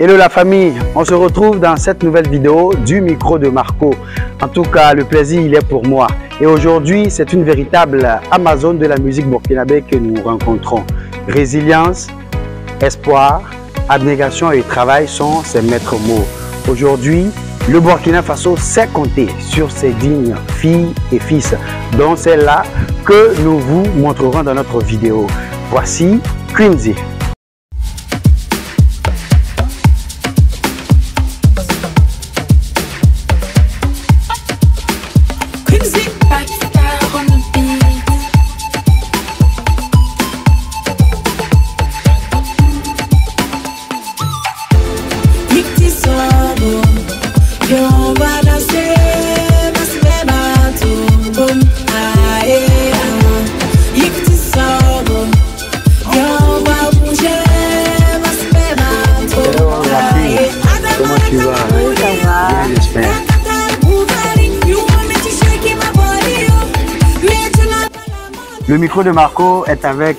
Hello la famille, on se retrouve dans cette nouvelle vidéo du micro de Marco. En tout cas, le plaisir il est pour moi. Et aujourd'hui, c'est une véritable Amazone de la musique burkinabé que nous rencontrons. Résilience, espoir, abnégation et travail sont ses maîtres mots. Aujourd'hui, le Burkina Faso sait compter sur ses dignes filles et fils, dont celle-là que nous vous montrerons dans notre vidéo. Voici Quinzy. Le micro de Marco est avec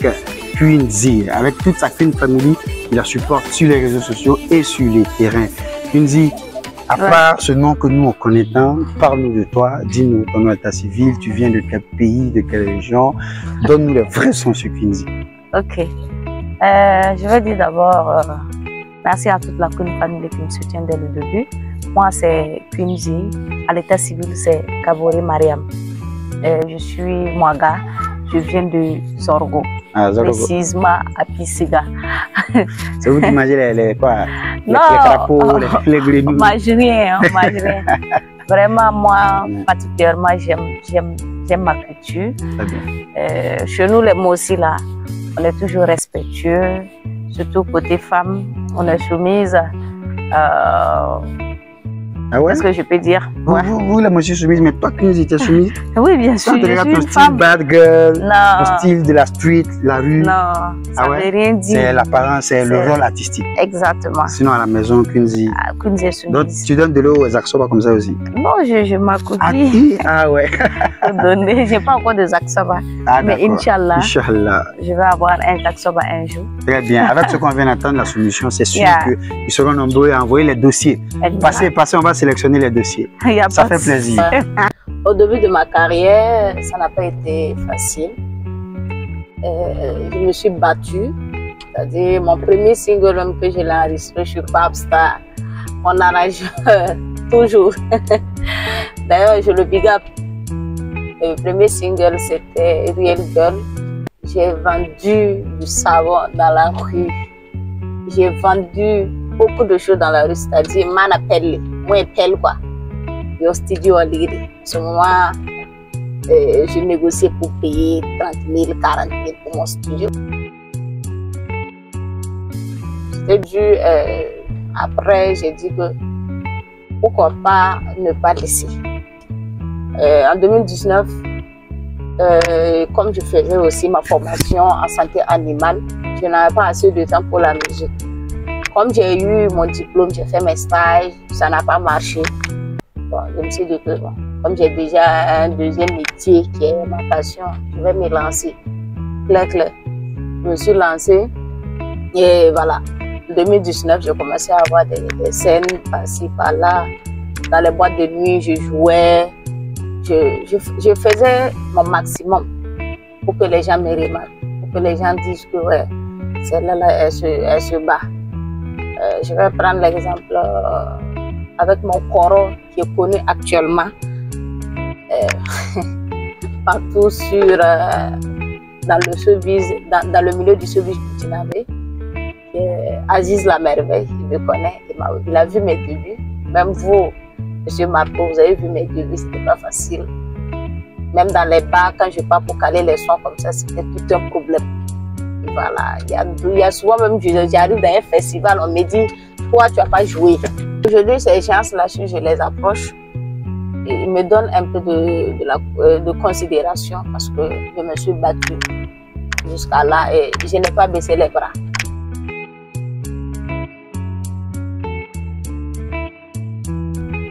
Quinzy, avec toute sa Queen Family. Il la supporte sur les réseaux sociaux et sur les terrains. Quinzy, à part ce nom que nous on connaît tant, parle-nous de toi, dis-nous ton nom état civil, tu viens de quel pays, de quelle région, donne-nous les vrais sons sur Quinzy. Ok, je vais dire d'abord merci à toute la Queen Family qui me soutient dès le début. Moi c'est Quinzy, à l'état civil c'est Kabore Mariam. Je suis Mwaga. Je viens de Zorgo, précisément à Pisiga. C'est vous qui mangez les crapauds, les grenouilles? On mange rien, on mange rien. Vraiment, moi, particulièrement, j'aime ma culture. Chez nous, les mots aussi, là, on est toujours respectueux, surtout côté femme, on est soumise. Ah ouais? Est-ce que je peux dire? Vous la monsieur soumise, mais toi, Quinzy, tu es soumise? Oui, bien sûr. Tu regardes ton style bad girl, non. ton style de la street, la rue. Non, ça ne veut rien dire. C'est l'apparence, c'est le rôle artistique. Exactement. Sinon, à la maison, Quinzy. Quinzy est soumise. Donc, tu donnes de l'eau aux Aksoba comme ça aussi? Non, je m'accroupis. Ah ouais. Je n'ai pas encore de Zaksoba. Ah, mais Inch'Allah, Inch'Allah, je vais avoir un Zaksoba un jour. Très bien. Avec ce qu'on vient d'entendre, la solution, c'est sûr qu'ils seront nombreux à envoyer les dossiers. Passez, on va sélectionner les dossiers. Ça fait plaisir. Au début de ma carrière, ça n'a pas été facile. Je me suis battue. C'est-à-dire, mon premier single que je l'ai enregistré, je suis Popstar. Mon arrangeur, toujours. D'ailleurs, je le big up. Le premier single, c'était Real Girl. J'ai vendu du savon dans la rue. J'ai vendu beaucoup de choses dans la rue, c'est-à-dire, man appelle, moi appelle quoi. Au studio à lire. À ce moment, je négociais pour payer 30 000, 40 000 pour mon studio. C'était dû. Après, j'ai dit que pourquoi pas ne pas laisser. En 2019, comme je faisais aussi ma formation en santé animale, je n'avais pas assez de temps pour la musique. Comme j'ai eu mon diplôme, j'ai fait mes stages, ça n'a pas marché. Bon, je me suis dit que bon, comme j'ai déjà un deuxième métier qui est ma passion, je vais me lancer. Clair. Je me suis lancée et voilà. En 2019, j'ai commencé à avoir des scènes par-ci, par-là. Dans les boîtes de nuit, je jouais. Je faisais mon maximum pour que les gens me remarquent, pour que les gens disent que ouais, celle-là, elle se bat. Je vais prendre l'exemple avec mon coro qui est connu actuellement partout sur dans le showbiz, dans le milieu du showbiz burkinabé. Aziz la merveille, il me connaît, il a vu mes débuts. Même vous, monsieur Marco, vous avez vu mes débuts, c'était pas facile. Même dans les bars, quand je pars pour caler les sons comme ça, c'était tout un problème. Voilà, il y a souvent même, j'arrive dans un festival, on me dit, toi tu n'as pas joué. Aujourd'hui, ces gens-là, je les approche et ils me donnent un peu de considération parce que je me suis battue jusqu'à là et je n'ai pas baissé les bras.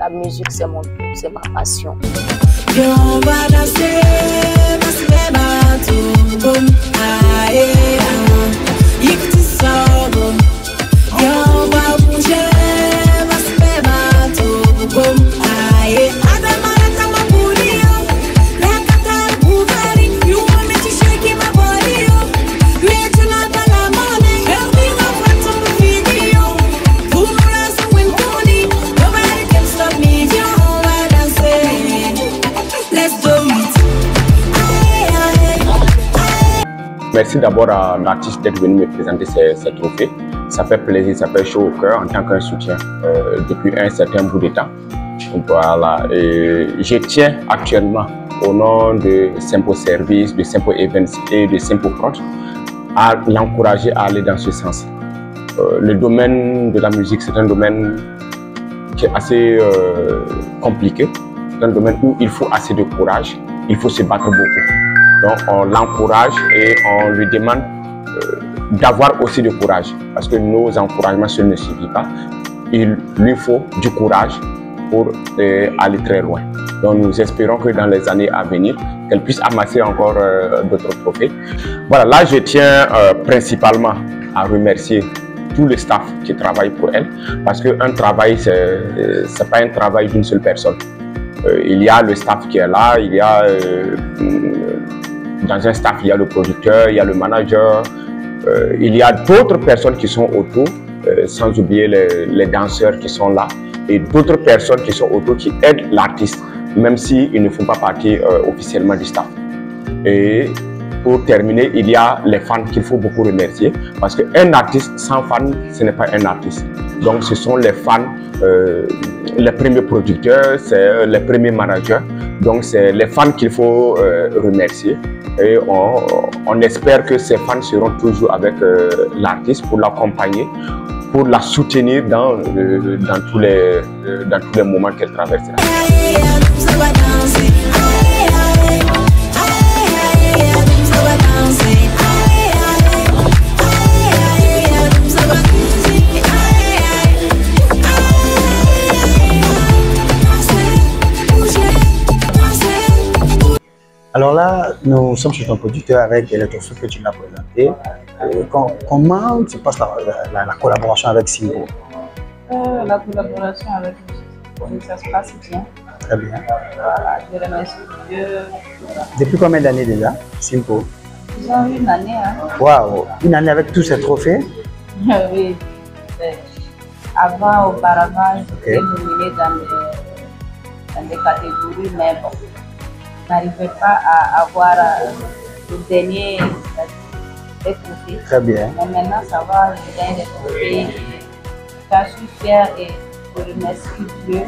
La musique, c'est mon tout, c'est ma passion. On va danser, on va bouger. merci d'abord à l'artiste d'être venu me présenter ces trophées. Ça fait plaisir, ça fait chaud au cœur en tant qu'un soutien depuis un certain bout de temps. Donc, voilà. Et je tiens actuellement au nom de Simpo Service, de Simpo Events et de Simpo Prod à l'encourager à aller dans ce sens. Le domaine de la musique, c'est un domaine qui est assez compliqué. C'est un domaine où il faut assez de courage, il faut se battre beaucoup. Donc on l'encourage et on lui demande d'avoir aussi du courage. Parce que nos encouragements, ce ne suffit pas. Il lui faut du courage pour aller très loin. Donc nous espérons que dans les années à venir, qu'elle puisse amasser encore d'autres trophées. Voilà, là je tiens principalement à remercier tout le staff qui travaille pour elle, parce qu'un travail, c'est pas un travail d'une seule personne. Il y a le staff qui est là, il y a dans un staff, il y a le producteur, il y a le manager, il y a d'autres personnes qui sont autour, sans oublier les danseurs qui sont là, et d'autres personnes qui sont autour qui aident l'artiste, même s'ils ne font pas partie officiellement du staff. Et pour terminer, il y a les fans qu'il faut beaucoup remercier, parce qu'un artiste sans fans, ce n'est pas un artiste. Donc ce sont les fans, les premiers producteurs, c'est les premiers managers. Donc c'est les fans qu'il faut remercier. Et on espère que ces fans seront toujours avec l'artiste pour l'accompagner, pour la soutenir dans tous les moments qu'elle traversera. Alors là, nous sommes chez ton producteur avec les trophées que tu m'as présenté. Comment se passe la collaboration avec Simpo? La collaboration avec Simpo, ça se passe bien. Très bien. Voilà, je remercie Dieu. Depuis combien d'années déjà, Simpo? Ils ont une année. Hein. Waouh, une année avec tous ces trophées? Oui. Auparavant, j'étais nominée dans des catégories, mais bon, je n'arrivais pas à avoir le dernier trophée. Très bien. Mais maintenant, ça va, je gagne des trophées. Je suis fière et je remercie Dieu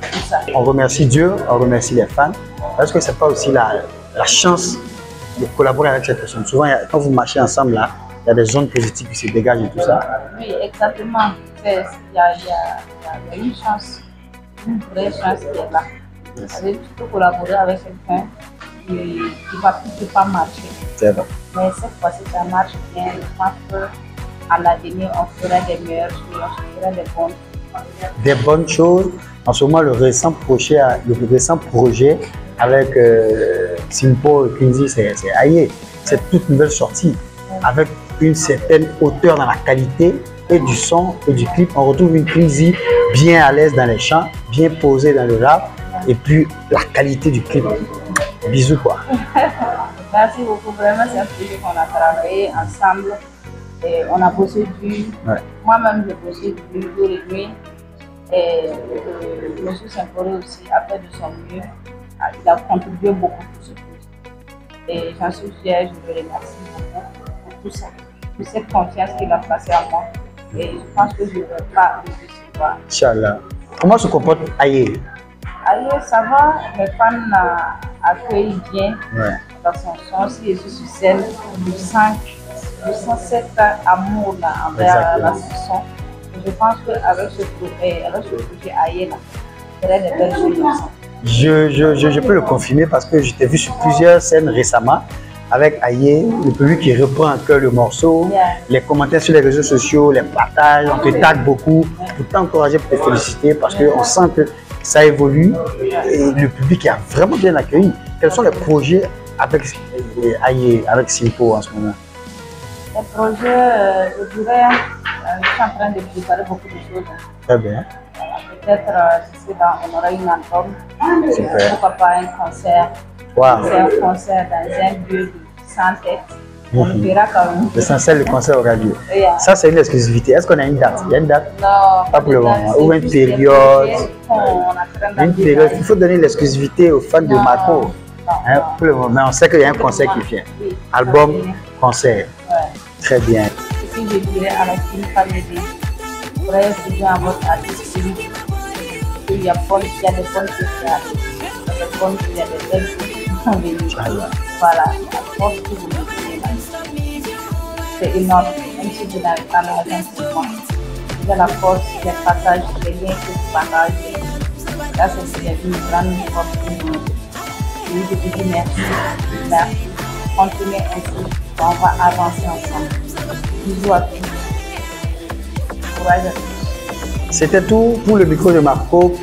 pour ça. On remercie Dieu, on remercie les fans. Est-ce que ce n'est pas aussi la chance de collaborer avec cette personne? Souvent, quand vous marchez ensemble, là, il y a des zones positives qui se dégagent et tout ça. Oui, exactement. Il y a une chance, une vraie chance qui est là. Tu peux collaborer avec quelqu'un qui ne va peut-être pas marcher. C'est vrai. Mais cette fois-ci, ça marche bien. Je pense qu'à l'avenir, on fera des meilleures choses, on fera des bonnes choses. Des bonnes choses. En ce moment, le récent projet avec Simpo et Quincy, c'est Aye. C'est toute nouvelle sortie avec une certaine hauteur dans la qualité et du son et du clip. On retrouve une Quincy bien à l'aise dans les chants, bien posée dans le rap et puis la qualité du clip. Bisous quoi. Merci beaucoup. Vraiment, c'est un projet qu'on a travaillé ensemble. Et on a bossé dur. Ouais. Moi-même, j'ai bossé dur, jour et nuit. Et M. Simporé aussi a fait de son mieux. Il a contribué beaucoup pour ce projet. Et j'en suis fière, je le remercie beaucoup pour tout ça. Pour cette confiance qu'il a placée en moi. Et je pense que je ne vais pas le décevoir. Inch'Allah. Comment se comporte Aye? Aye, ça va. Les fans accueillent bien dans son son. Si je suis sur scène, je sens cet amour là envers la chanson. Je pense qu'avec ce projet Aye, il y aurait des belles choses ensemble. Je peux le confirmer parce que je t'ai vu sur plusieurs scènes récemment avec Aye, le public qui reprend en cœur le morceau, les commentaires sur les réseaux sociaux, les partages, on te tague beaucoup pour t'encourager, pour te féliciter parce qu'on sent que ça évolue et le public est vraiment bien accueilli. Quels sont les projets avec Aye, avec Simpo en ce moment? Les projets, je dirais, je suis en train de préparer beaucoup de choses. Très bien. Peut-être on aura une album, pourquoi pas un concert. Wow. C'est un concert dans un lieu de 100 têtes. On verra quand même. L'essentiel, le concert aura lieu. Ça, c'est une exclusivité. Est-ce qu'on a une date? Il y a une date? Non. Pas pour le moment. Ou une période? Une période. Il faut donner l'exclusivité aux fans de Marco. Pour le moment, on sait qu'il y a un concert qui vient. Album concert. Ouais. Très bien. Ce que je dirais à la famille, il faudrait essayer à votre artiste. Il y a des bonnes choses à faire. Il y a des bonnes choses, il y a des belles choses qui sont venues. Voilà, la force que vous mettez là, c'est énorme. Même si vous n'avez pas l'argent pour moi. Vous avez la force, les partages, les liens que vous partagez. Là, c'est une grande force que vous mettez. Je vous dis merci. Merci. Continuez ainsi. On va avancer ensemble. Bisous à tous. Courage à tous. C'était tout pour le micro de Marco.